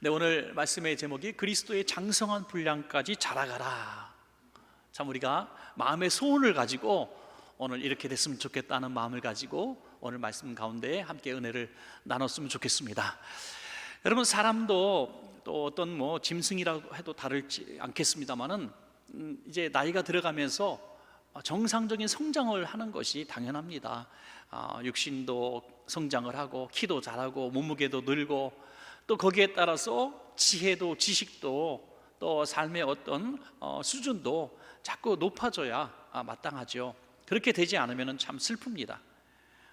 네, 오늘 말씀의 제목이 그리스도의 장성한 분량까지 자라가라. 참 우리가 마음의 소원을 가지고 오늘 이렇게 됐으면 좋겠다는 마음을 가지고 오늘 말씀 가운데 함께 은혜를 나눴으면 좋겠습니다. 여러분, 사람도 또 어떤 짐승이라고 해도 다르지 않겠습니다만은 이제 나이가 들어가면서 정상적인 성장을 하는 것이 당연합니다. 육신도 성장을 하고 키도 자라고 몸무게도 늘고 또 거기에 따라서 지혜도 지식도 또 삶의 어떤 수준도 자꾸 높아져야 마땅하죠. 그렇게 되지 않으면 참 슬픕니다.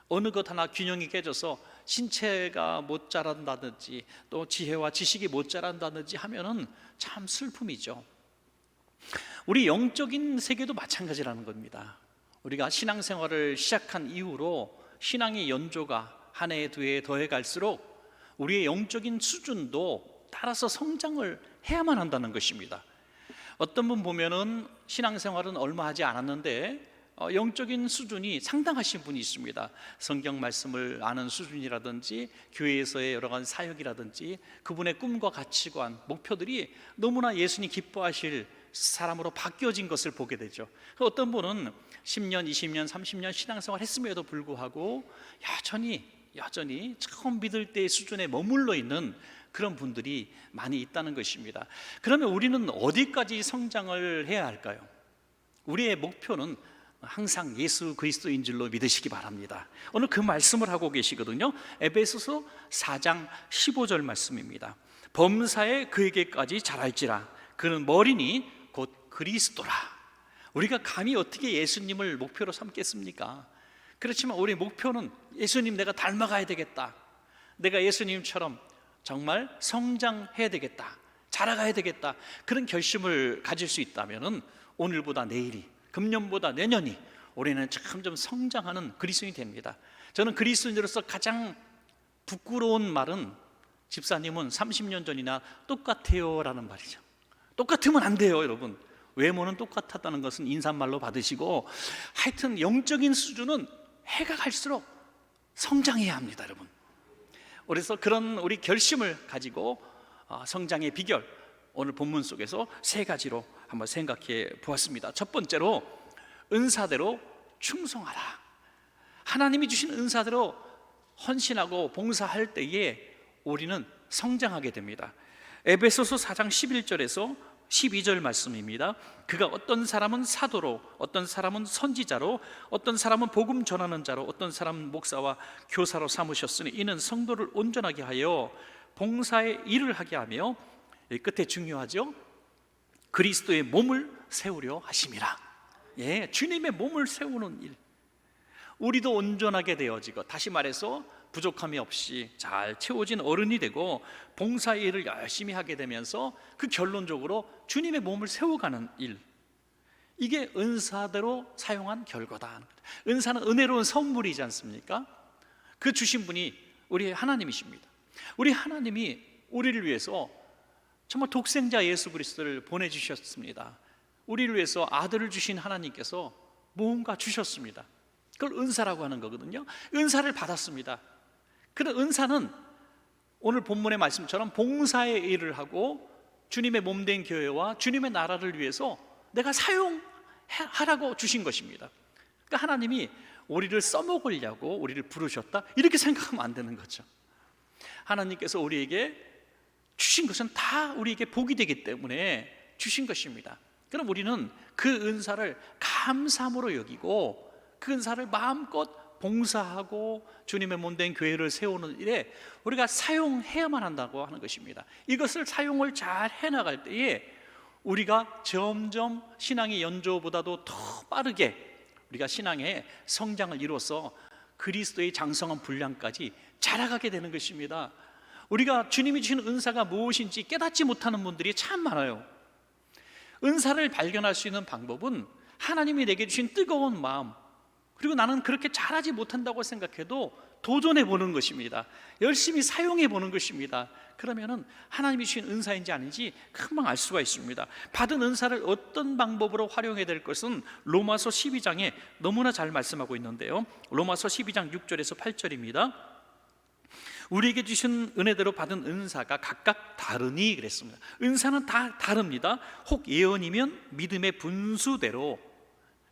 어느 것 하나 균형이 깨져서 신체가 못 자란다든지 또 지혜와 지식이 못 자란다든지 하면은 참 슬픔이죠. 우리 영적인 세계도 마찬가지라는 겁니다. 우리가 신앙생활을 시작한 이후로 신앙의 연조가 한 해 두 해 더해 갈수록 우리의 영적인 수준도 따라서 성장을 해야만 한다는 것입니다. 어떤 분 보면은 신앙생활은 얼마 하지 않았는데 영적인 수준이 상당하신 분이 있습니다. 성경 말씀을 아는 수준이라든지 교회에서의 여러 가지 사역이라든지 그분의 꿈과 가치관, 목표들이 너무나 예수님 기뻐하실 사람으로 바뀌어진 것을 보게 되죠. 어떤 분은 10년, 20년, 30년 신앙생활 했음에도 불구하고 여전히 처음 믿을 때의 수준에 머물러 있는 그런 분들이 많이 있다는 것입니다. 그러면 우리는 어디까지 성장을 해야 할까요? 우리의 목표는 항상 예수 그리스도인 줄로 믿으시기 바랍니다. 오늘 그 말씀을 하고 계시거든요. 에베소서 4장 15절 말씀입니다. 범사에 그에게까지 자랄지라 그는 머리니 곧 그리스도라. 우리가 감히 어떻게 예수님을 목표로 삼겠습니까? 그렇지만 우리의 목표는 예수님 내가 닮아가야 되겠다, 내가 예수님처럼 정말 성장해야 되겠다, 자라가야 되겠다, 그런 결심을 가질 수 있다면 오늘보다 내일이, 금년보다 내년이 올해는 점점 성장하는 그리스도인이 됩니다. 저는 그리스도인으로서 가장 부끄러운 말은 집사님은 30년 전이나 똑같아요 라는 말이죠. 똑같으면 안 돼요, 여러분. 외모는 똑같았다는 것은 인사말로 받으시고, 하여튼 영적인 수준은 해가 갈수록 성장해야 합니다, 여러분. 그래서 그런 우리 결심을 가지고 성장의 비결, 오늘 본문 속에서 세 가지로 한번 생각해 보았습니다. 첫 번째로, 은사대로 충성하라. 하나님이 주신 은사대로 헌신하고 봉사할 때에 우리는 성장하게 됩니다. 에베소서 4장 11절에서 12절 말씀입니다. 그가 어떤 사람은 사도로, 어떤 사람은 선지자로, 어떤 사람은 복음 전하는 자로, 어떤 사람은 목사와 교사로 삼으셨으니 이는 성도를 온전하게 하여 봉사의 일을 하게 하며, 끝에 중요하죠, 그리스도의 몸을 세우려 하심이라. 주님의 몸을 세우는 일, 우리도 온전하게 되어지고, 다시 말해서 부족함이 없이 잘 채워진 어른이 되고 봉사의 일을 열심히 하게 되면서 그 결론적으로 주님의 몸을 세워가는 일, 이게 은사대로 사용한 결과다. 은사는 은혜로운 선물이지 않습니까? 그 주신 분이 우리 하나님이십니다. 우리 하나님이 우리를 위해서 정말 독생자 예수 그리스도를 보내주셨습니다. 우리를 위해서 아들을 주신 하나님께서 무언가 주셨습니다. 그걸 은사라고 하는 거거든요. 은사를 받았습니다. 그런 은사는 오늘 본문의 말씀처럼 봉사의 일을 하고 주님의 몸된 교회와 주님의 나라를 위해서 내가 사용하라고 주신 것입니다. 그러니까 하나님이 우리를 써먹으려고 우리를 부르셨다, 이렇게 생각하면 안 되는 거죠. 하나님께서 우리에게 주신 것은 다 우리에게 복이 되기 때문에 주신 것입니다. 그럼 우리는 그 은사를 감사함으로 여기고 그 은사를 마음껏 봉사하고 주님의 몸된 교회를 세우는 일에 우리가 사용해야만 한다고 하는 것입니다. 이것을 사용을 잘 해나갈 때에 우리가 점점 신앙의 연조보다도 더 빠르게 우리가 신앙의 성장을 이루어서 그리스도의 장성한 분량까지 자라가게 되는 것입니다. 우리가 주님이 주신 은사가 무엇인지 깨닫지 못하는 분들이 참 많아요. 은사를 발견할 수 있는 방법은 하나님이 내게 주신 뜨거운 마음, 그리고 나는 그렇게 잘하지 못한다고 생각해도 도전해 보는 것입니다. 열심히 사용해 보는 것입니다. 그러면은 하나님이 주신 은사인지 아닌지 금방 알 수가 있습니다. 받은 은사를 어떤 방법으로 활용해야 될 것은 로마서 12장에 너무나 잘 말씀하고 있는데요. 로마서 12장 6절에서 8절입니다. 우리에게 주신 은혜대로 받은 은사가 각각 다르니 그랬습니다. 은사는 다 다릅니다. 혹 예언이면 믿음의 분수대로,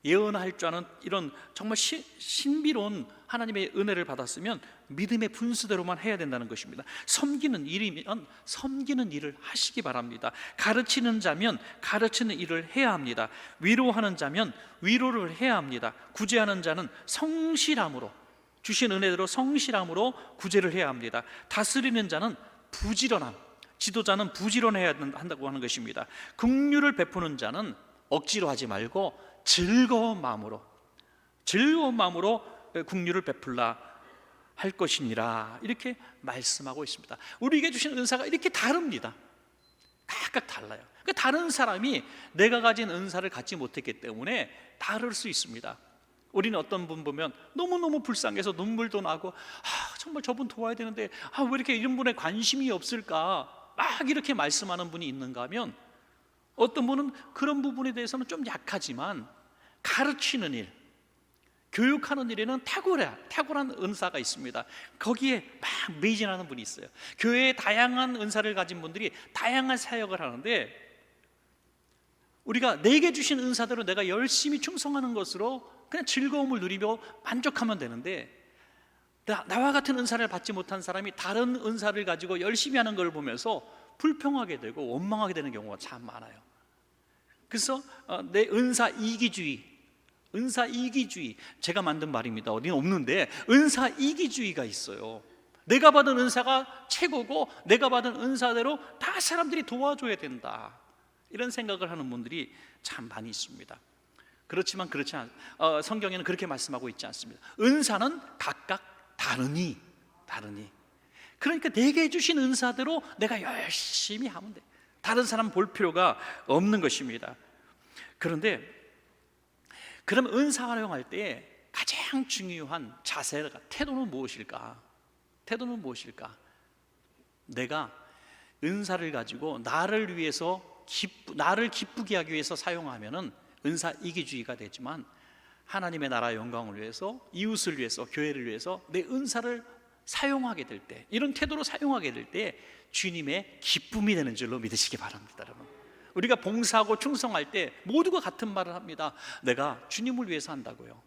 예언할 줄 아는 이런 정말 신비로운 하나님의 은혜를 받았으면 믿음의 분수대로만 해야 된다는 것입니다. 섬기는 일이면 섬기는 일을 하시기 바랍니다. 가르치는 자면 가르치는 일을 해야 합니다. 위로하는 자면 위로를 해야 합니다. 구제하는 자는 성실함으로, 주신 은혜대로 성실함으로 구제를 해야 합니다. 다스리는 자는 부지런함, 지도자는 부지런해야 한다고 하는 것입니다. 긍휼을 베푸는 자는 억지로 하지 말고 즐거운 마음으로 긍휼을 베풀라 할 것이니라, 이렇게 말씀하고 있습니다. 우리에게 주신 은사가 이렇게 다릅니다. 각각 달라요. 그러니까 다른 사람이 내가 가진 은사를 갖지 못했기 때문에 다를 수 있습니다. 우리는 어떤 분 보면 너무너무 불쌍해서 눈물도 나고, 정말 저분 도와야 되는데 왜 이렇게 이런 분에 관심이 없을까, 막 이렇게 말씀하는 분이 있는가 하면, 어떤 분은 그런 부분에 대해서는 좀 약하지만 가르치는 일, 교육하는 일에는 탁월한 은사가 있습니다. 거기에 막 매진하는 분이 있어요. 교회에 다양한 은사를 가진 분들이 다양한 사역을 하는데, 우리가 내게 주신 은사대로 내가 열심히 충성하는 것으로 그냥 즐거움을 누리며 만족하면 되는데, 나와 같은 은사를 받지 못한 사람이 다른 은사를 가지고 열심히 하는 걸 보면서 불평하게 되고 원망하게 되는 경우가 참 많아요. 그래서 내 은사 이기주의, 제가 만든 말입니다. 어디는 없는데 은사 이기주의가 있어요. 내가 받은 은사가 최고고 내가 받은 은사대로 다 사람들이 도와줘야 된다, 이런 생각을 하는 분들이 참 많이 있습니다. 그렇지만 성경에는 그렇게 말씀하고 있지 않습니다. 은사는 각각 다르니. 그러니까 내게 주신 은사대로 내가 열심히 하면 돼. 다른 사람 볼 필요가 없는 것입니다. 그런데 그럼 은사 활용할 때 가장 중요한 자세가, 태도는 무엇일까? 내가 은사를 가지고 나를 기쁘게 하기 위해서 사용하면은 은사 이기주의가 되지만, 하나님의 나라 영광을 위해서, 이웃을 위해서, 교회를 위해서 내 은사를 사용하게 될 때, 이런 태도로 사용하게 될 때 주님의 기쁨이 되는 줄로 믿으시기 바랍니다. 여러분, 우리가 봉사하고 충성할 때 모두가 같은 말을 합니다. 내가 주님을 위해서 한다고요.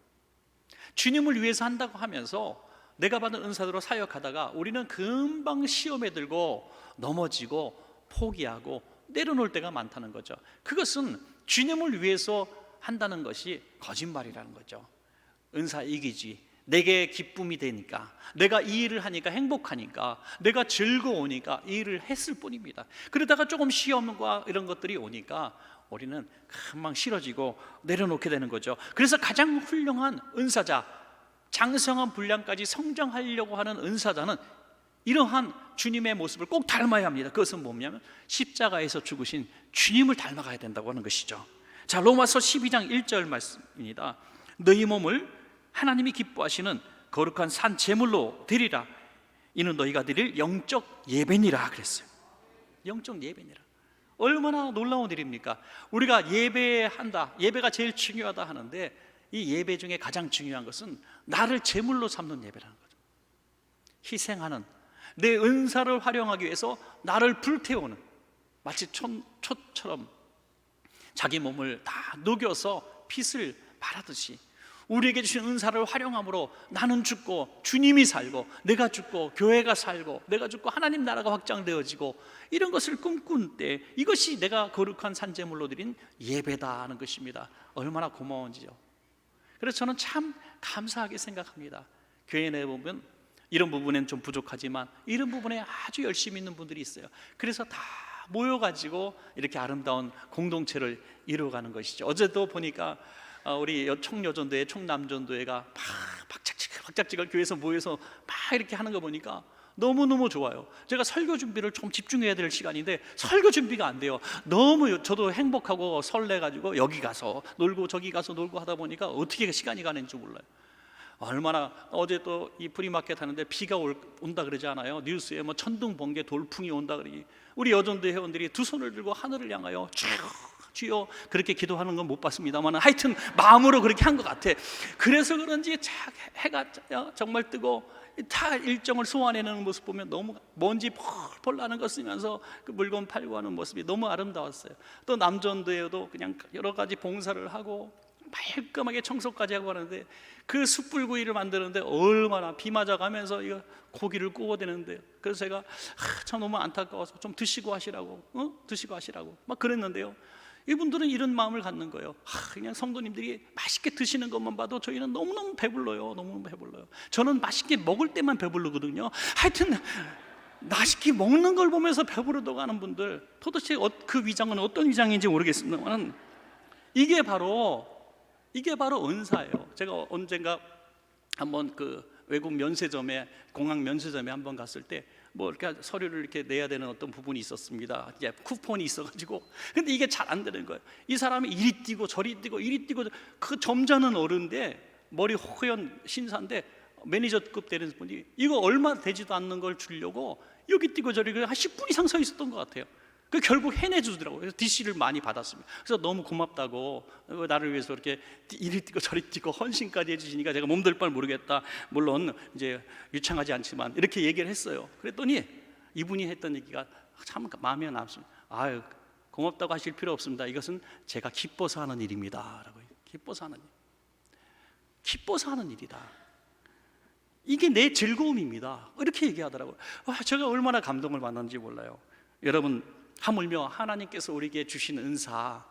주님을 위해서 한다고 하면서 내가 받은 은사대로 사역하다가 우리는 금방 시험에 들고 넘어지고 포기하고 내려놓을 때가 많다는 거죠. 그것은 주님을 위해서 한다는 것이 거짓말이라는 거죠. 은사 이기주의, 내게 기쁨이 되니까, 내가 이 일을 하니까 행복하니까, 내가 즐거우니까 이 일을 했을 뿐입니다. 그러다가 조금 시험과 이런 것들이 오니까 우리는 금방 싫어지고 내려놓게 되는 거죠. 그래서 가장 훌륭한 은사자, 장성한 분량까지 성장하려고 하는 은사자는 이러한 주님의 모습을 꼭 닮아야 합니다. 그것은 뭐냐면 십자가에서 죽으신 주님을 닮아가야 된다고 하는 것이죠. 자, 로마서 12장 1절 말씀입니다. 너희 몸을 하나님이 기뻐하시는 거룩한 산 제물로 드리라. 이는 너희가 드릴 영적 예배니라 그랬어요. 영적 예배니라. 얼마나 놀라운 일입니까? 우리가 예배한다, 예배가 제일 중요하다 하는데, 이 예배 중에 가장 중요한 것은 나를 제물로 삼는 예배라는 거죠. 희생하는, 내 은사를 활용하기 위해서 나를 불태우는, 마치 촛처럼 자기 몸을 다 녹여서 빛을 발하듯이 우리에게 주신 은사를 활용함으로 나는 죽고 주님이 살고, 내가 죽고 교회가 살고, 내가 죽고 하나님 나라가 확장되어지고, 이런 것을 꿈꾼 때 이것이 내가 거룩한 산제물로 드린 예배다 하는 것입니다. 얼마나 고마운지요. 그래서 저는 참 감사하게 생각합니다. 교회 내에 보면 이런 부분엔 좀 부족하지만 이런 부분에 아주 열심히 있는 분들이 있어요. 그래서 다 모여가지고 이렇게 아름다운 공동체를 이루어가는 것이죠. 어제도 보니까 우리 총여전도회, 총남전도회가 막 박짝지കൾ 교회에서 모여서 막 이렇게 하는 거 보니까 너무너무 좋아요. 제가 설교 준비를 좀 집중해야 될 시간인데 설교 준비가 안 돼요. 너무 저도 행복하고 설레가지고 여기 가서 놀고 저기 가서 놀고 하다 보니까 어떻게 시간이 가는지 몰라요. 얼마나, 어제 또 이 프리마켓 하는데 비가 온다 그러지 않아요? 뉴스에 뭐 천둥 번개 돌풍이 온다 그러니 우리 여전도 회원들이 두 손을 들고 하늘을 향하여 주여, 그렇게 기도하는 건 못 봤습니다만 하여튼 마음으로 그렇게 한 것 같아. 그래서 그런지 해가 정말 뜨고 다 일정을 소화해내는 모습 보면 너무 먼지 펄펄 나는 거 쓰면서 그 물건 팔고 하는 모습이 너무 아름다웠어요. 또 남전도에도 그냥 여러 가지 봉사를 하고 말끔하게 청소까지 하고 하는데, 그 숯불구이를 만드는데 얼마나 비 맞아가면서 이거 고기를 구워대는데요. 그래서 제가 참 너무 안타까워서 좀 드시고 하시라고, 드시고 하시라고 막 그랬는데요. 이분들은 이런 마음을 갖는 거예요. 그냥 성도님들이 맛있게 드시는 것만 봐도 저희는 너무너무 배불러요. 너무너무 배불러요. 저는 맛있게 먹을 때만 배부르거든요. 하여튼 맛있게 먹는 걸 보면서 배부르다고 하는 분들, 도대체 그 위장은 어떤 위장인지 모르겠습니다만 이게 바로 은사예요. 제가 언젠가 한번 그 외국 면세점에, 공항 면세점에 한번 갔을 때 뭐 이렇게 서류를 이렇게 내야 되는 어떤 부분이 있었습니다. 이제 쿠폰이 있어가지고, 근데 이게 잘 안 되는 거예요. 이 사람이 이리 뛰고 저리 뛰고 이리 뛰고, 그 점잖은 어른인데 머리 허연 신사인데 매니저급 되는 분이 이거 얼마 되지도 않는 걸 주려고 여기 뛰고 저리 한 10분 이상 서 있었던 것 같아요. 그 결국 해내주더라고요. 그래서 DC를 많이 받았습니다. 그래서 너무 고맙다고, 나를 위해서 이렇게 이리 뛰고 저리 뛰고 헌신까지 해주시니까 제가 몸둘 바를 모르겠다, 물론 이제 유창하지 않지만 이렇게 얘기를 했어요. 그랬더니 이분이 했던 얘기가 참 마음에 남습니다. 아유, 고맙다고 하실 필요 없습니다. 이것은 제가 기뻐서 하는 일입니다 라고. 기뻐서 하는 일, 기뻐서 하는 일이다. 이게 내 즐거움입니다. 이렇게 얘기하더라고요. 제가 얼마나 감동을 받는지 몰라요. 여러분, 하물며 하나님께서 우리에게 주신 은사,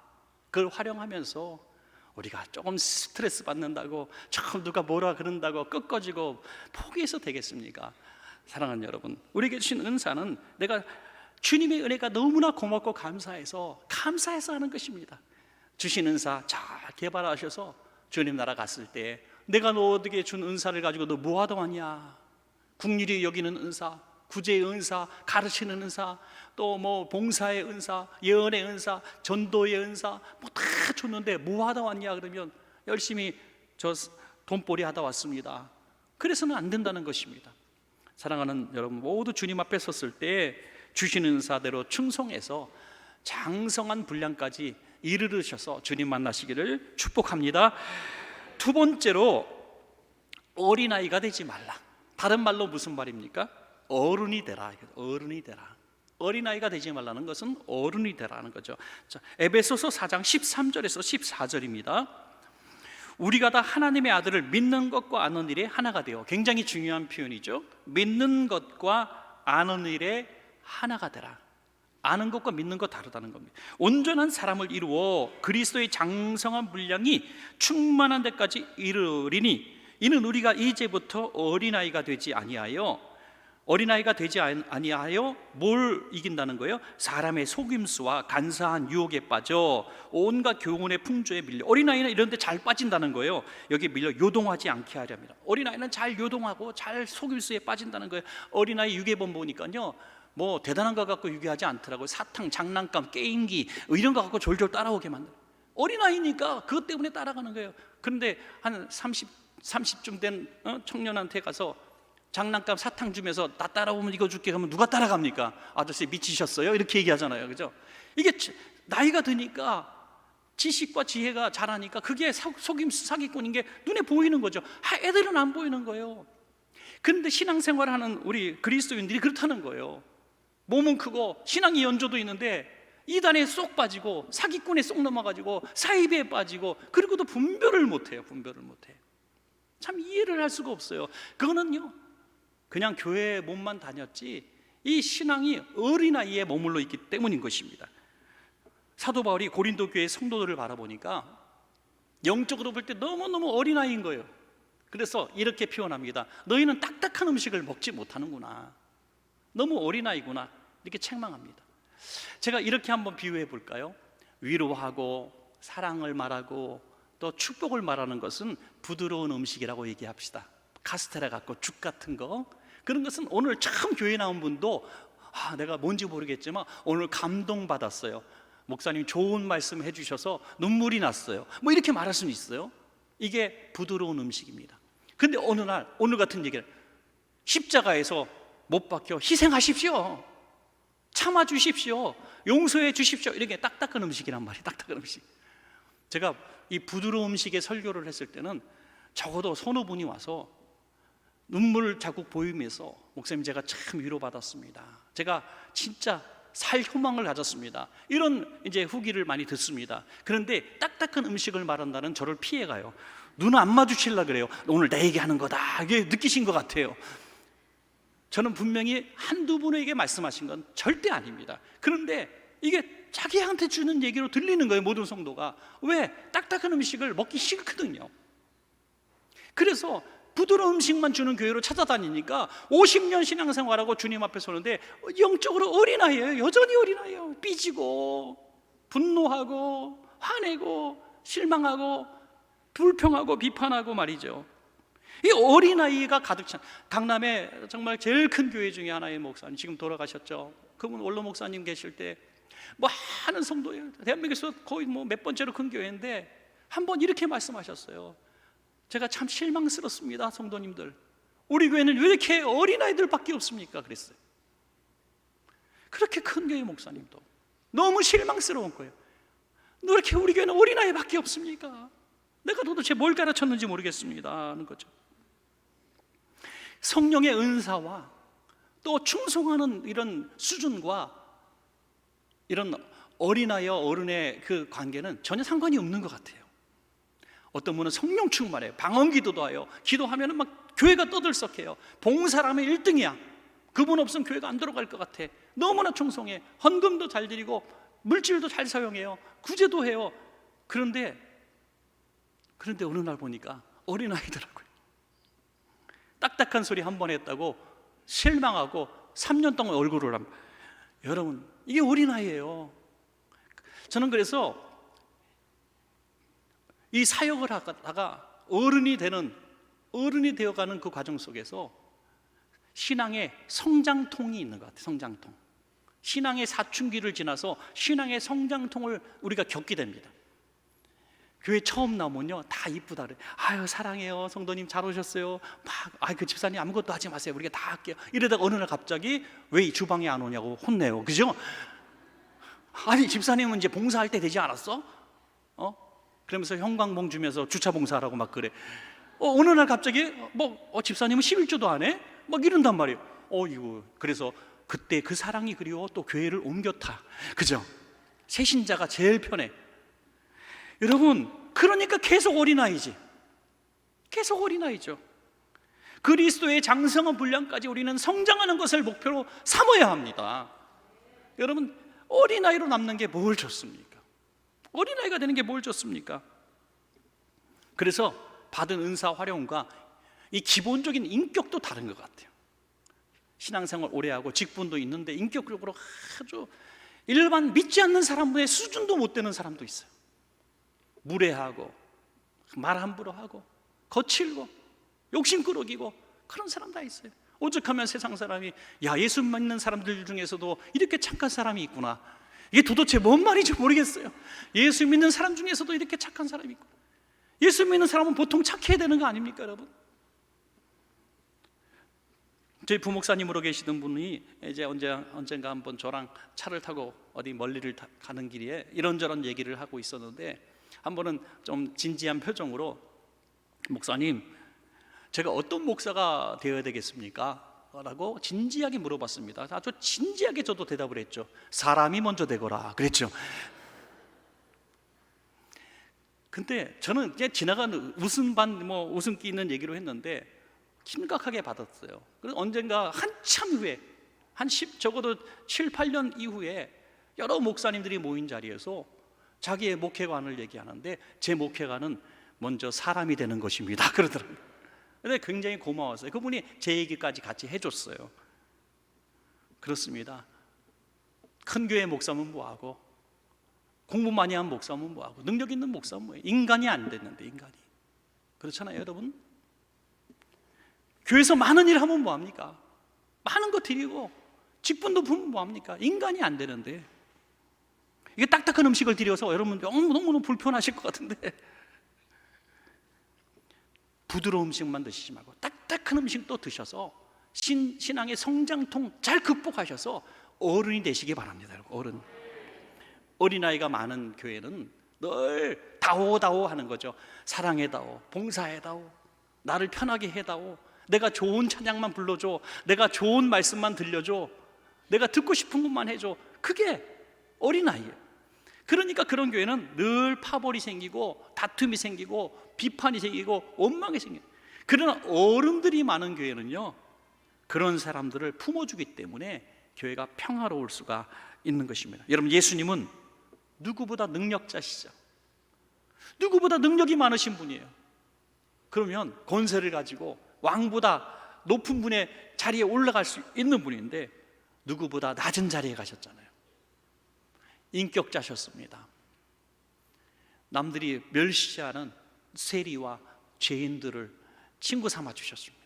그걸 활용하면서 우리가 조금 스트레스 받는다고, 참 누가 뭐라 그런다고 꺾어지고 포기해서 되겠습니까? 사랑하는 여러분, 우리에게 주신 은사는 내가 주님의 은혜가 너무나 고맙고 감사해서 하는 것입니다. 주신 은사 잘 개발하셔서 주님 나라 갔을 때 내가 너에게 준 은사를 가지고 너 뭐 하더하냐? 국률이 여기는 은사, 구제의 은사, 가르치는 은사, 또 뭐 봉사의 은사, 예언의 은사, 전도의 은사, 뭐 다 줬는데 뭐 하다 왔냐? 그러면 열심히 저 돈벌이 하다 왔습니다. 그래서는 안 된다는 것입니다. 사랑하는 여러분, 모두 주님 앞에 섰을 때 주신 은사대로 충성해서 장성한 분량까지 이르르셔서 주님 만나시기를 축복합니다. 두 번째로, 어린아이가 되지 말라. 다른 말로 무슨 말입니까? 어른이 되라. 어른이 되라. 어린아이가 되지 말라는 것은 어른이 되라는 거죠. 자, 에베소서 4장 13절에서 14절입니다. 우리가 다 하나님의 아들을 믿는 것과 아는 일에 하나가 되어, 굉장히 중요한 표현이죠. 믿는 것과 아는 일에 하나가 되라. 아는 것과 믿는 것 다르다는 겁니다. 온전한 사람을 이루어 그리스도의 장성한 분량이 충만한 데까지 이르리니, 이는 우리가 이제부터 어린아이가 되지 아니하여 뭘 이긴다는 거예요? 사람의 속임수와 간사한 유혹에 빠져 온갖 교훈의 풍조에 밀려. 어린아이는 이런 데 잘 빠진다는 거예요. 여기 밀려 요동하지 않게 하렵니다. 어린아이는 잘 요동하고 잘 속임수에 빠진다는 거예요. 어린아이 유괴범 보니까요, 뭐 대단한 거 갖고 유괴하지 않더라고요. 사탕, 장난감, 게임기 이런 거 갖고 졸졸 따라오게 만들어요. 어린아이니까 그것 때문에 따라가는 거예요. 그런데 한 30쯤 된 청년한테 가서 장난감 사탕 주면서 나 따라오면 이거 줄게 하면 누가 따라갑니까? 아저씨 미치셨어요? 이렇게 얘기하잖아요. 그죠? 이게 나이가 드니까 지식과 지혜가 자라니까 그게 속임수, 사기꾼인 게 눈에 보이는 거죠. 애들은 안 보이는 거예요. 그런데 신앙생활하는 우리 그리스도인들이 그렇다는 거예요. 몸은 크고 신앙의 연조도 있는데 이단에 쏙 빠지고 사기꾼에 쏙 넘어가지고 사이비에 빠지고, 그리고도 분별을 못해요. 참 이해를 할 수가 없어요. 그거는요, 그냥 교회에 몸만 다녔지 이 신앙이 어린아이에 머물러 있기 때문인 것입니다. 사도 바울이 고린도 교회 성도들을 바라보니까 영적으로 볼 때 너무너무 어린아이인 거예요. 그래서 이렇게 표현합니다. 너희는 딱딱한 음식을 먹지 못하는구나, 너무 어린아이구나, 이렇게 책망합니다. 제가 이렇게 한번 비유해 볼까요? 위로하고 사랑을 말하고 또 축복을 말하는 것은 부드러운 음식이라고 얘기합시다. 카스테라 같고 죽 같은 거, 그런 것은 오늘 처음 교회 나온 분도 내가 뭔지 모르겠지만 오늘 감동받았어요, 목사님 좋은 말씀 해주셔서 눈물이 났어요, 뭐 이렇게 말할 수는 있어요. 이게 부드러운 음식입니다. 근데 어느 날 오늘 같은 얘기를, 십자가에서 못 박혀 희생하십시오, 참아주십시오, 용서해 주십시오, 이렇게 딱딱한 음식이란 말이에요. 딱딱한 음식. 제가 이 부드러운 음식의 설교를 했을 때는 적어도 서너 분이 와서 눈물 자국 보이면서 목사님 제가 참 위로받았습니다. 제가 진짜 살 희망을 가졌습니다. 이런 이제 후기를 많이 듣습니다. 그런데 딱딱한 음식을 말한다는 저를 피해가요. 눈 안 마주치려 그래요. 오늘 내 얘기하는 거다 이게 느끼신 것 같아요. 저는 분명히 한두 분에게 말씀하신 건 절대 아닙니다. 그런데 이게 자기한테 주는 얘기로 들리는 거예요. 모든 성도가. 왜? 딱딱한 음식을 먹기 싫거든요. 그래서 부드러운 음식만 주는 교회로 찾아다니니까 50년 신앙생활하고 주님 앞에 서는데 영적으로 어린아이예요. 여전히 어린아이예요. 삐지고 분노하고 화내고 실망하고 불평하고 비판하고 말이죠. 이 어린아이가 가득 찬 강남에 정말 제일 큰 교회 중에 하나의 목사님, 지금 돌아가셨죠. 그분 원로 목사님 계실 때 많은 성도예요. 대한민국에서 거의 몇 번째로 큰 교회인데 한 번 이렇게 말씀하셨어요. 제가 참 실망스럽습니다, 성도님들. 우리 교회는 왜 이렇게 어린아이들밖에 없습니까? 그랬어요. 그렇게 큰 교회 목사님도 너무 실망스러운 거예요. 왜 이렇게 우리 교회는 어린아이밖에 없습니까? 내가 도대체 뭘 가르쳤는지 모르겠습니다 하는 거죠. 성령의 은사와 또 충성하는 이런 수준과 이런 어린아이와 어른의 그 관계는 전혀 상관이 없는 것 같아요. 어떤 분은 성령 충만해요. 방언 기도도 해요. 기도하면 막 교회가 떠들썩해요. 봉사라면 1등이야. 그분 없으면 교회가 안 들어갈 것 같아. 너무나 충성해. 헌금도 잘 드리고 물질도 잘 사용해요. 구제도 해요. 그런데 어느 날 보니까 어린아이더라고요. 딱딱한 소리 한 번 했다고 실망하고 3년 동안 얼굴을 합니다. 여러분, 이게 어린아이예요. 저는 그래서 이 사역을 하다가 어른이 되어가는 그 과정 속에서 신앙의 성장통이 있는 것 같아요. 성장통. 신앙의 사춘기를 지나서 신앙의 성장통을 우리가 겪게 됩니다. 교회 처음 나오면요 다 이쁘다 그래. 아유 사랑해요 성도님 잘 오셨어요. 그 집사님 아무것도 하지 마세요. 우리가 다 할게요. 이러다가 어느 날 갑자기 왜 이 주방에 안 오냐고 혼내요. 그죠? 아니 집사님은 이제 봉사할 때 되지 않았어? 그러면서 형광봉 주면서 주차 봉사하라고 막 그래. 어느 날 갑자기 집사님은 11조도 안 해? 막 이런단 말이에요. 이거 그래서 그때 그 사랑이 그리워 또 교회를 옮겼다. 그죠? 새신자가 제일 편해. 여러분, 그러니까 계속 어린아이지. 계속 어린아이죠. 그리스도의 장성한 분량까지 우리는 성장하는 것을 목표로 삼아야 합니다. 여러분, 어린아이로 남는 게 뭘 좋습니까? 어린아이가 되는 게 뭘 좋습니까? 그래서 받은 은사 활용과 이 기본적인 인격도 다른 것 같아요. 신앙생활 오래 하고 직분도 있는데 인격적으로 아주 일반 믿지 않는 사람의 수준도 못 되는 사람도 있어요. 무례하고 말 함부로 하고 거칠고 욕심꾸러기고 그런 사람 다 있어요. 오죽하면 세상 사람이 예수 믿는 사람들 중에서도 이렇게 착한 사람이 있구나. 이게 도대체 뭔 말인지 모르겠어요. 예수 믿는 사람 중에서도 이렇게 착한 사람이 있구나. 예수 믿는 사람은 보통 착해야 되는 거 아닙니까 여러분? 저희 부목사님으로 계시던 분이 이제 언젠가 한번 저랑 차를 타고 어디 멀리를 가는 길에 이런저런 얘기를 하고 있었는데 한 번은 좀 진지한 표정으로 목사님 제가 어떤 목사가 되어야 되겠습니까? 라고 진지하게 물어봤습니다. 아주 진지하게 저도 대답을 했죠. 사람이 먼저 되거라 그랬죠. 근데 저는 그냥 지나가는 웃음기 있는 얘기로 했는데 심각하게 받았어요. 그래서 언젠가 한참 후에 적어도 7, 8년 이후에 여러 목사님들이 모인 자리에서 자기의 목회관을 얘기하는데 제 목회관은 먼저 사람이 되는 것입니다 그러더라고요. 근데 굉장히 고마웠어요. 그분이 제 얘기까지 같이 해줬어요. 그렇습니다. 큰 교회 목사면 뭐하고 공부 많이 한 목사면 뭐하고 능력 있는 목사면 뭐예요? 인간이 안 됐는데 인간이. 그렇잖아요 여러분. 교회에서 많은 일 하면 뭐합니까? 많은 거 드리고 직분도 부으면 뭐합니까? 인간이 안 되는데. 이게 딱딱한 음식을 드려서 여러분 너무너무 불편하실 것 같은데 부드러운 음식만 드시지 말고 딱딱한 음식도 드셔서 신앙의 성장통 잘 극복하셔서 어른이 되시기 바랍니다. 어른. 어린아이가 많은 교회는 늘 다오 하는 거죠. 사랑해다오, 봉사해다오, 나를 편하게 해다오, 내가 좋은 찬양만 불러줘, 내가 좋은 말씀만 들려줘, 내가 듣고 싶은 것만 해줘. 그게 어린아이예요. 그러니까 그런 교회는 늘 파벌이 생기고 다툼이 생기고 비판이 생기고 원망이 생겨요. 그러나 어른들이 많은 교회는요, 그런 사람들을 품어주기 때문에 교회가 평화로울 수가 있는 것입니다. 여러분, 예수님은 누구보다 능력자시죠. 누구보다 능력이 많으신 분이에요. 그러면 권세를 가지고 왕보다 높은 분의 자리에 올라갈 수 있는 분인데 누구보다 낮은 자리에 가셨잖아요. 인격자셨습니다. 남들이 멸시하는 세리와 죄인들을 친구 삼아 주셨습니다.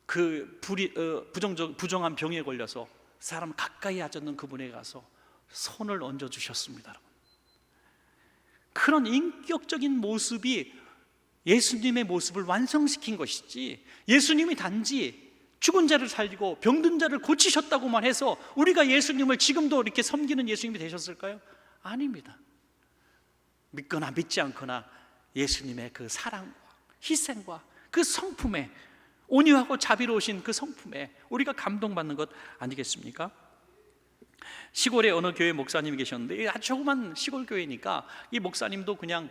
그 부정한 병에 걸려서 사람 가까이 하지 않는 그분에게 가서 손을 얹어 주셨습니다. 그런 인격적인 모습이 예수님의 모습을 완성시킨 것이지, 예수님이 단지 죽은 자를 살리고 병든 자를 고치셨다고만 해서 우리가 예수님을 지금도 이렇게 섬기는 예수님이 되셨을까요? 아닙니다. 믿거나 믿지 않거나 예수님의 그 사랑과 희생과 그 성품에, 온유하고 자비로우신 그 성품에 우리가 감동받는 것 아니겠습니까? 시골에 어느 교회 목사님이 계셨는데, 아주 조그만 시골 교회니까 이 목사님도 그냥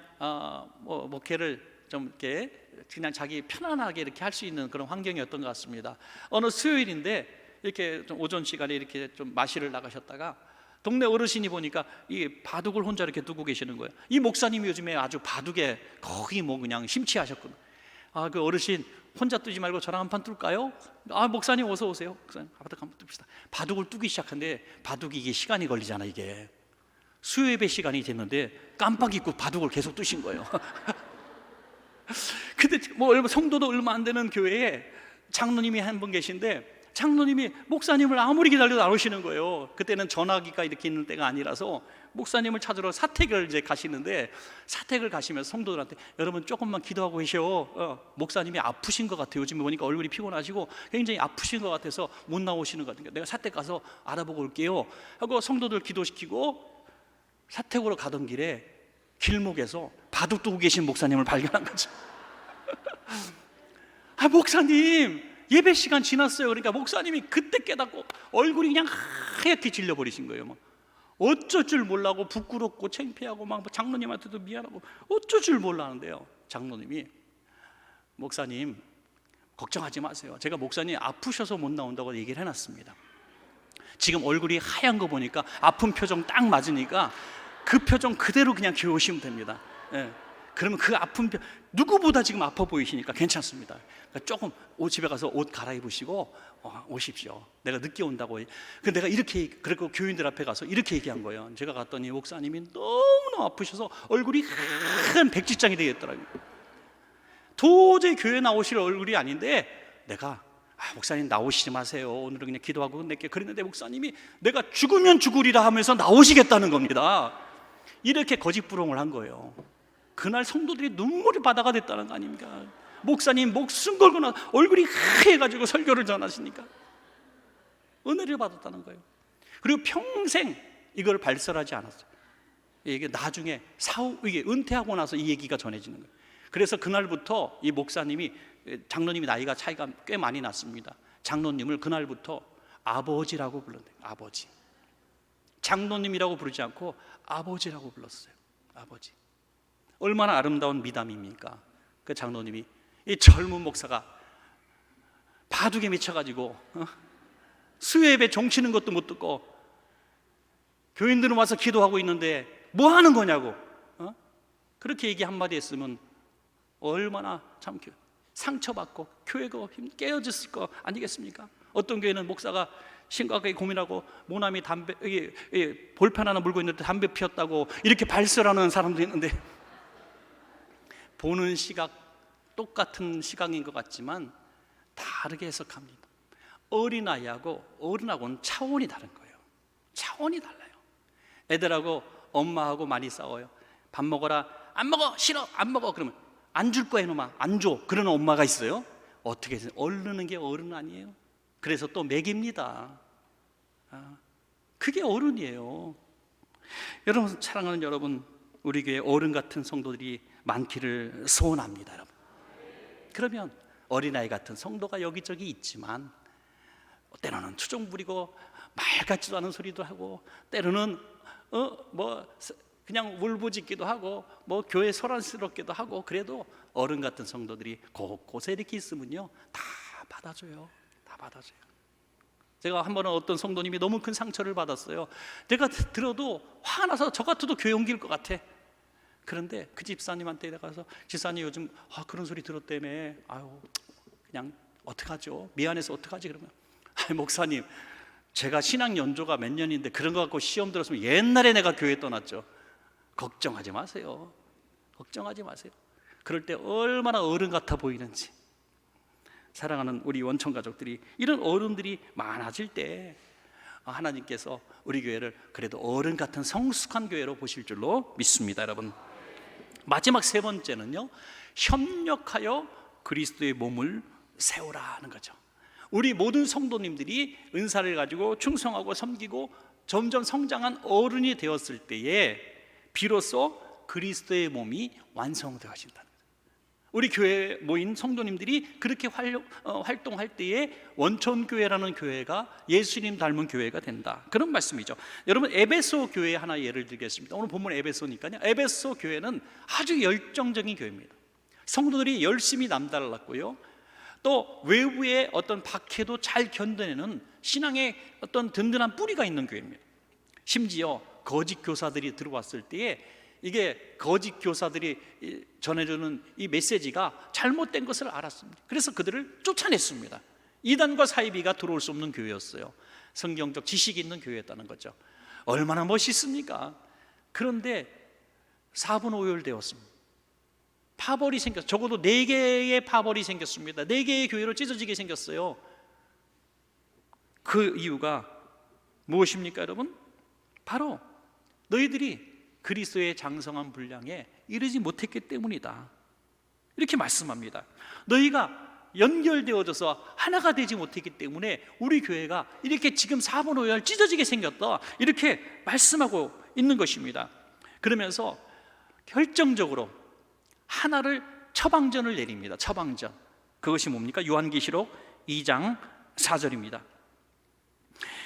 목회를 좀 이렇게 그냥 자기 편안하게 이렇게 할 수 있는 그런 환경이었던 것 같습니다. 어느 수요일인데 이렇게 좀 오전 시간에 이렇게 좀 마시러 나가셨다가 동네 어르신이 보니까 이 바둑을 혼자 이렇게 두고 계시는 거예요. 이 목사님이 요즘에 아주 바둑에 거의 뭐 그냥 심취하셨거든요. 그 어르신 혼자 뜨지 말고 저랑 한판 뜰까요? 목사님 어서 오세요. 바둑 한번 뜹시다. 바둑을 뜨기 시작하는데 바둑이 이게 시간이 걸리잖아. 이게 수요 예배 시간이 됐는데 깜빡 잊고 바둑을 계속 뜨신 거예요. 근데 뭐 성도도 얼마 안 되는 교회에 장로님이 한 분 계신데, 장로님이 목사님을 아무리 기다려도 안 오시는 거예요. 그때는 전화기가 이렇게 있는 때가 아니라서 목사님을 찾으러 사택을 이제 가시는데, 사택을 가시면서 성도들한테 여러분 조금만 기도하고 계셔. 목사님이 아프신 것 같아요. 요즘에 보니까 얼굴이 피곤하시고 굉장히 아프신 것 같아서 못 나오시는 것 같으니까 내가 사택 가서 알아보고 올게요 하고 성도들 기도시키고 사택으로 가던 길에 길목에서 바둑 두고 계신 목사님을 발견한 거죠. 목사님 예배 시간 지났어요. 그러니까 목사님이 그때 깨닫고 얼굴이 그냥 하얗게 질려버리신 거예요. 막 어쩔 줄 몰라고 부끄럽고 창피하고 막 장로님한테도 미안하고 어쩔 줄 몰라하는데요, 장로님이 목사님 걱정하지 마세요. 제가 목사님 아프셔서 못 나온다고 얘기를 해놨습니다. 지금 얼굴이 하얀 거 보니까 아픈 표정 딱 맞으니까 그 표정 그대로 그냥 겨우시면 됩니다. 그러면 그 아픈 누구보다 지금 아파 보이시니까 괜찮습니다. 그러니까 조금 집에 가서 옷 갈아입으시고 오십시오. 내가 늦게 온다고. 내가 이렇게, 그리고 교인들 앞에 가서 이렇게 얘기한 거예요. 제가 갔더니 목사님이 너무너무 아프셔서 얼굴이 큰 백지장이 되겠더라고요. 도저히 교회 나오실 얼굴이 아닌데 내가 목사님 나오시지 마세요. 오늘은 그냥 기도하고 끝낼게요. 그랬는데 목사님이 내가 죽으면 죽으리라 하면서 나오시겠다는 겁니다. 이렇게 거짓부렁을 한 거예요. 그날 성도들이 눈물이 바다가 됐다는 거 아닙니까? 목사님 목숨 걸고 나 얼굴이 하얘가지고 설교를 전하시니까 은혜를 받았다는 거예요. 그리고 평생 이걸 발설하지 않았어요. 이게 나중에 이게 은퇴하고 나서 이 얘기가 전해지는 거예요. 그래서 그날부터 이 목사님이, 장로님이 나이가 차이가 꽤 많이 났습니다. 장로님을 그날부터 아버지라고 불렀대요. 아버지. 장로님이라고 부르지 않고 아버지라고 불렀어요. 아버지. 얼마나 아름다운 미담입니까? 그 장로님이, 이 젊은 목사가 바둑에 미쳐가지고 수요예배 종치는 것도 못 듣고 교인들은 와서 기도하고 있는데 뭐 하는 거냐고 그렇게 얘기 한마디 했으면 얼마나 참 상처받고 교회가 깨어졌을 거 아니겠습니까? 어떤 교회는 목사가 심각하게 고민하고 모나미 담배 볼펜 하나 물고 있는데 담배 피웠다고 이렇게 발설하는 사람도 있는데, 보는 시각 똑같은 시각인 것 같지만 다르게 해석합니다. 어린아이하고 어른하고는 차원이 다른 거예요. 차원이 달라요. 애들하고 엄마하고 많이 싸워요. 밥 먹어라. 안 먹어. 싫어. 안 먹어. 그러면 안 줄 거야 이놈아. 안 줘. 그러는 엄마가 있어요. 어떻게 해서 얼르는 게 어른 아니에요? 그래서 또 먹입니다. 그게 어른이에요. 여러분, 사랑하는 여러분, 우리 교회 어른 같은 성도들이 많기를 소원합니다. 여러분. 그러면 어린아이 같은 성도가 여기저기 있지만 때로는 투정 부리고 말 같지도 않은 소리도 하고 때로는 그냥 울부짖기도 하고 교회 소란스럽기도 하고, 그래도 어른 같은 성도들이 곳곳에 이렇게 있으면요 다 받아줘요. 다 받아줘요. 제가 한 번은 어떤 성도님이 너무 큰 상처를 받았어요. 내가 들어도 화가 나서 저 같아도 교회 옮길 것 같아. 그런데 그 집사님한테 가서 집사님 요즘 그런 소리 들었다며, 그냥 어떡하죠? 미안해서 어떡하지? 그러면 목사님, 제가 신앙 연조가 몇 년인데 그런 거 갖고 시험 들었으면 옛날에 내가 교회 떠났죠. 걱정하지 마세요. 걱정하지 마세요. 그럴 때 얼마나 어른 같아 보이는지. 사랑하는 우리 원청 가족들이, 이런 어른들이 많아질 때 하나님께서 우리 교회를 그래도 어른 같은 성숙한 교회로 보실 줄로 믿습니다, 여러분. 마지막 세 번째는요, 협력하여 그리스도의 몸을 세우라는 거죠. 우리 모든 성도님들이 은사를 가지고 충성하고 섬기고 점점 성장한 어른이 되었을 때에 비로소 그리스도의 몸이 완성되어진다는 거예요. 우리 교회에 모인 성도님들이 그렇게 활동할 때에 원천교회라는 교회가 예수님 닮은 교회가 된다, 그런 말씀이죠. 여러분, 에베소 교회 하나 예를 들겠습니다. 오늘 본문 에베소니까요. 에베소 교회는 아주 열정적인 교회입니다. 성도들이 열심히 남달랐고요, 또 외부의 어떤 박해도 잘 견뎌내는 신앙의 어떤 든든한 뿌리가 있는 교회입니다. 심지어 거짓 교사들이 들어왔을 때에 이게 거짓 교사들이 전해주는 이 메시지가 잘못된 것을 알았습니다. 그래서 그들을 쫓아냈습니다. 이단과 사이비가 들어올 수 없는 교회였어요. 성경적 지식이 있는 교회였다는 거죠. 얼마나 멋있습니까? 그런데 4분 5열 되었습니다. 파벌이 생겼어요. 적어도 4개의 파벌이 생겼습니다. 4개의 교회로 찢어지게 생겼어요. 그 이유가 무엇입니까, 여러분? 바로 너희들이 그리스도의 장성한 분량에 이르지 못했기 때문이다, 이렇게 말씀합니다. 너희가 연결되어져서 하나가 되지 못했기 때문에 우리 교회가 이렇게 지금 4분 5열 찢어지게 생겼다, 이렇게 말씀하고 있는 것입니다. 그러면서 결정적으로 하나를 처방전을 내립니다. 처방전. 그것이 뭡니까? 요한계시록 2장 4절입니다.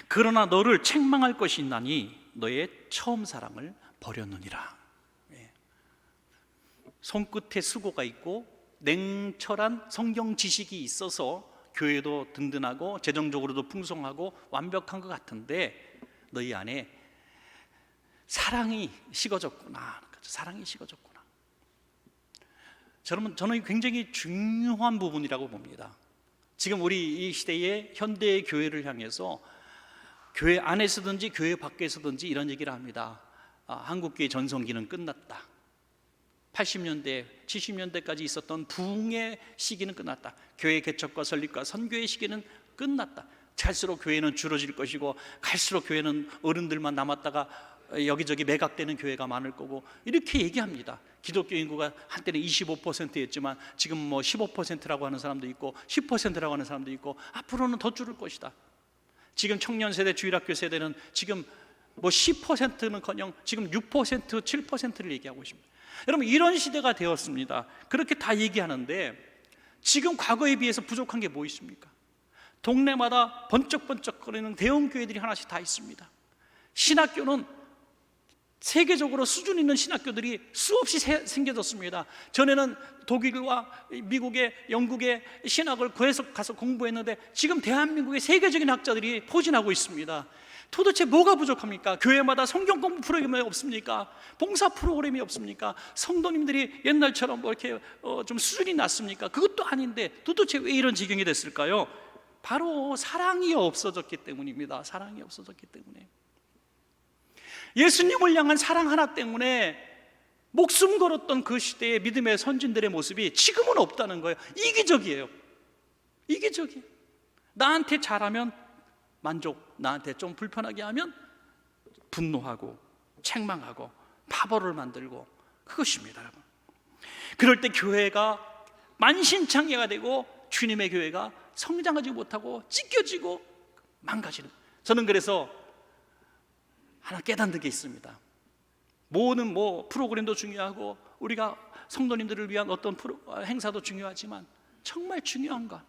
그러나 너를 책망할 것이 있나니 너의 처음 사랑을 버렸느니라. 손끝에 수고가 있고 냉철한 성경 지식이 있어서 교회도 든든하고 재정적으로도 풍성하고 완벽한 것 같은데 너희 안에 사랑이 식어졌구나. 사랑이 식어졌구나. 저는 굉장히 중요한 부분이라고 봅니다. 지금 우리 이 시대의 현대의 교회를 향해서 교회 안에서든지 교회 밖에서든지 이런 얘기를 합니다. 한국교회 전성기는 끝났다. 80년대, 70년대까지 있었던 부흥의 시기는 끝났다. 교회 개척과 설립과 선교의 시기는 끝났다. 갈수록 교회는 줄어질 것이고 갈수록 교회는 어른들만 남았다가 여기저기 매각되는 교회가 많을 거고, 이렇게 얘기합니다. 기독교 인구가 한때는 25%였지만 지금 15%라고 하는 사람도 있고 10%라고 하는 사람도 있고 앞으로는 더 줄을 것이다. 지금 청년 세대, 주일학교 세대는 지금 10%는커녕 지금 6%, 7%를 얘기하고 있습니다. 여러분, 이런 시대가 되었습니다. 그렇게 다 얘기하는데 지금 과거에 비해서 부족한 게 뭐 있습니까? 동네마다 번쩍번쩍거리는 대형 교회들이 하나씩 다 있습니다. 신학교는 세계적으로 수준 있는 신학교들이 수없이 생겨졌습니다. 전에는 독일과 미국의, 영국의 신학을 계속 가서 공부했는데 지금 대한민국의 세계적인 학자들이 포진하고 있습니다. 도대체 뭐가 부족합니까? 교회마다 성경 공부 프로그램이 없습니까? 봉사 프로그램이 없습니까? 성도님들이 옛날처럼 이렇게 좀 수준이 낮습니까? 그것도 아닌데 도대체 왜 이런 지경이 됐을까요? 바로 사랑이 없어졌기 때문입니다. 사랑이 없어졌기 때문에. 예수님을 향한 사랑 하나 때문에 목숨 걸었던 그 시대의 믿음의 선진들의 모습이 지금은 없다는 거예요. 이기적이에요. 이기적이에요. 나한테 잘하면 만족, 나한테 좀 불편하게 하면 분노하고 책망하고 파벌을 만들고, 그것입니다, 여러분. 그럴 때 교회가 만신창이가 되고 주님의 교회가 성장하지 못하고 찢겨지고 망가지는. 저는 그래서 하나 깨닫는 게 있습니다. 모든 프로그램도 중요하고 우리가 성도님들을 위한 어떤 행사도 중요하지만 정말 중요한가?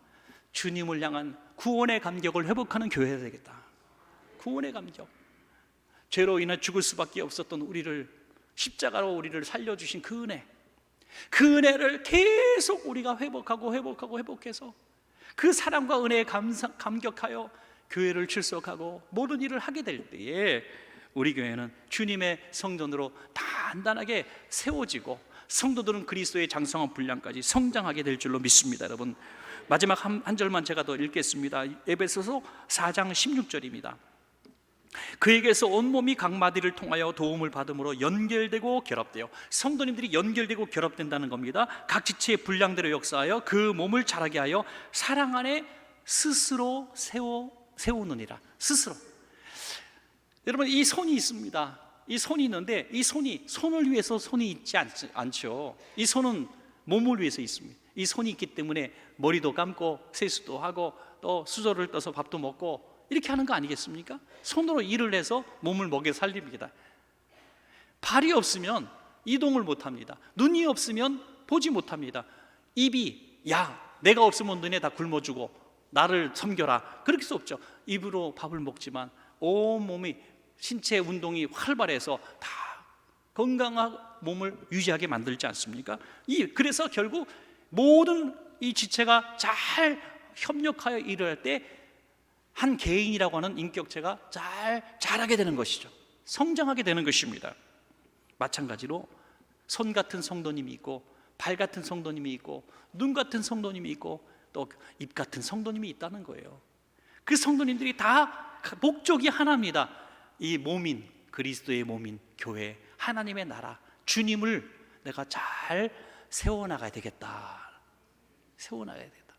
주님을 향한 구원의 감격을 회복하는 교회가 되겠다. 구원의 감격. 죄로 인해 죽을 수밖에 없었던 우리를, 십자가로 우리를 살려주신 그 은혜, 그 은혜를 계속 우리가 회복해서 그 사랑과 은혜에 감격하여 교회를 출석하고 모든 일을 하게 될 때에 우리 교회는 주님의 성전으로 단단하게 세워지고 성도들은 그리스도의 장성한 분량까지 성장하게 될 줄로 믿습니다. 여러분, 마지막 한 절만 제가 더 읽겠습니다. 에베소서 4장 16절입니다. 그에게서 온몸이 각 마디를 통하여 도움을 받음으로 연결되고 결합되어, 성도님들이 연결되고 결합된다는 겁니다. 각 지체의 분량대로 역사하여 그 몸을 자라게 하여 사랑 안에 스스로 세우느니라. 스스로. 여러분, 이 손이 있습니다. 이 손이 있는데 이 손을 위해서 손이 있지 않죠. 이 손은 몸을 위해서 있습니다. 이 손이 있기 때문에 머리도 감고 세수도 하고 또 수저를 떠서 밥도 먹고 이렇게 하는 거 아니겠습니까? 손으로 일을 해서 몸을 먹여 살립니다. 발이 없으면 이동을 못합니다. 눈이 없으면 보지 못합니다. 입이, 야, 내가 없으면 너네 다 굶어주고 나를 섬겨라, 그럴 수 없죠. 입으로 밥을 먹지만 온몸이, 신체 운동이 활발해서 다 건강한 몸을 유지하게 만들지 않습니까? 그래서 결국 모든 이 지체가 잘 협력하여 일을 할 때 한 개인이라고 하는 인격체가 자라게 되는 것이죠. 성장하게 되는 것입니다. 마찬가지로 손 같은 성도님이 있고, 발 같은 성도님이 있고, 눈 같은 성도님이 있고, 또 입 같은 성도님이 있다는 거예요. 그 성도님들이 다 목적이 하나입니다. 이 몸인, 그리스도의 몸인 교회, 하나님의 나라, 주님을 내가 잘 세워나가야 되겠다. 세워나가야 되겠다.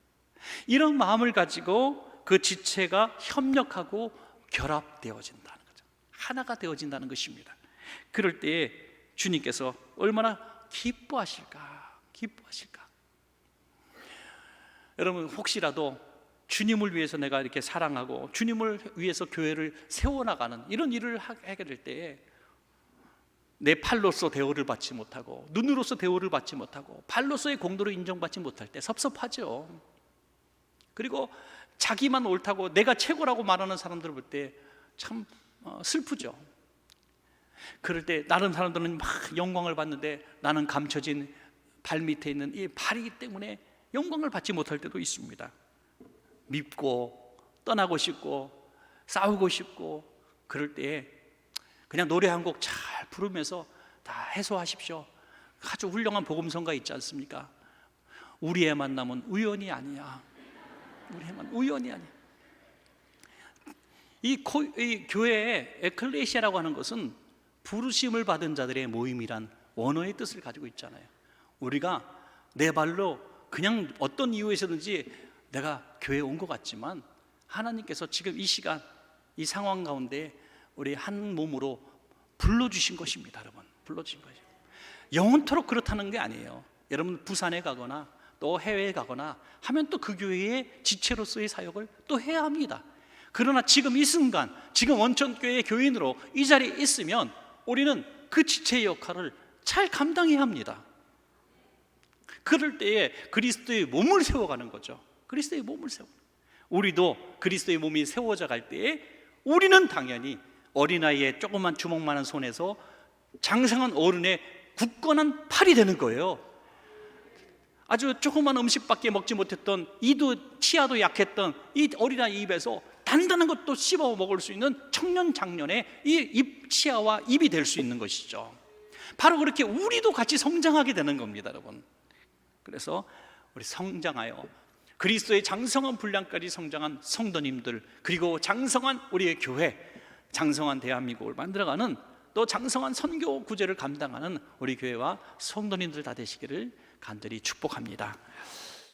이런 마음을 가지고 그 지체가 협력하고 결합되어진다는 거죠. 하나가 되어진다는 것입니다. 그럴 때에 주님께서 얼마나 기뻐하실까. 여러분, 혹시라도 주님을 위해서 내가 이렇게 사랑하고 주님을 위해서 교회를 세워나가는 이런 일을 하게 될 때에 내 팔로서 대우를 받지 못하고, 눈으로서 대우를 받지 못하고, 발로서의 공로를 인정받지 못할 때 섭섭하죠. 그리고 자기만 옳다고 내가 최고라고 말하는 사람들을 볼 때 참 슬프죠. 그럴 때 다른 사람들은 막 영광을 받는데 나는 감춰진 발 밑에 있는 이 발이기 때문에 영광을 받지 못할 때도 있습니다. 밉고 떠나고 싶고 싸우고 싶고, 그럴 때에 그냥 노래 한 곡 잘 부르면서 다 해소하십시오. 아주 훌륭한 복음성가 있지 않습니까? 우리의 만남은 우연이 아니야. 우연이 아니야. 이 교회의 에클레시아라고 하는 것은 부르심을 받은 자들의 모임이란 원어의 뜻을 가지고 있잖아요. 우리가 내 발로 그냥 어떤 이유에서든지 내가 교회에 온 것 같지만 하나님께서 지금 이 시간, 이 상황 가운데 우리 한 몸으로 불러주신 것입니다. 여러분, 불러주신 거죠. 영원토록 그렇다는 게 아니에요. 여러분, 부산에 가거나 또 해외에 가거나 하면 또 그 교회의 지체로서의 사역을 또 해야 합니다. 그러나 지금 이 순간, 지금 원천교회의 교인으로 이 자리에 있으면 우리는 그 지체의 역할을 잘 감당해야 합니다. 그럴 때에 그리스도의 몸을 세워가는 거죠. 그리스도의 몸을 세워. 우리도 그리스도의 몸이 세워져 갈 때에 우리는 당연히 어린아이의 조그만 주먹만한 손에서 장성한 어른의 굳건한 팔이 되는 거예요. 아주 조그만 음식밖에 먹지 못했던, 치아도 약했던 이 어린아이 입에서 단단한 것도 씹어 먹을 수 있는 청년 장년의 이 치아와 입이 될 수 있는 것이죠. 바로 그렇게 우리도 같이 성장하게 되는 겁니다, 여러분. 그래서 우리 성장하여 그리스도의 장성한 분량까지 성장한 성도님들, 그리고 장성한 우리의 교회, 장성한 대한민국을 만들어가는, 또 장성한 선교 구제를 감당하는 우리 교회와 성도님들 다 되시기를 간절히 축복합니다.